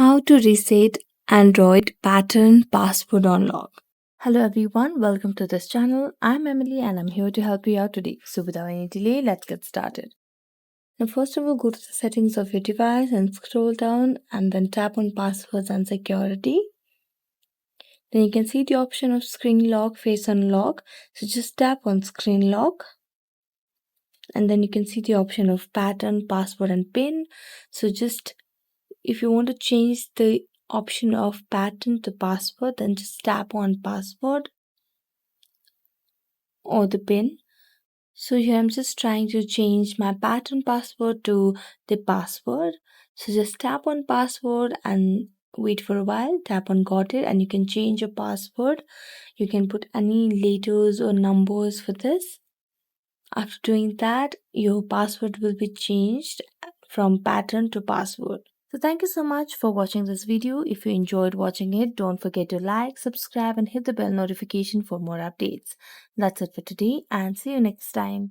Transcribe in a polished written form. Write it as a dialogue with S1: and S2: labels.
S1: How to reset Android pattern password unlock. Hello everyone, welcome to this channel. I'm Emily and I'm here to help you out today. So without any delay, let's get started. Now first of all, go to the settings of your device and scroll down and then tap on passwords and security. Then you can see the option of screen lock, face unlock. So just tap on screen lock. And then you can see the option of pattern, password and pin. So just if you want to change the option of pattern to password, then just tap on password or the pin. So here I'm just trying to change my pattern password to the password. So just tap on password and wait for a while, tap on got it, and you can change your password. You can put any letters or numbers for this. After doing that, your password will be changed from pattern to password. So thank you so much for watching this video. If you enjoyed watching it, don't forget to like, subscribe and hit the bell notification for more updates. That's it for today and see you next time.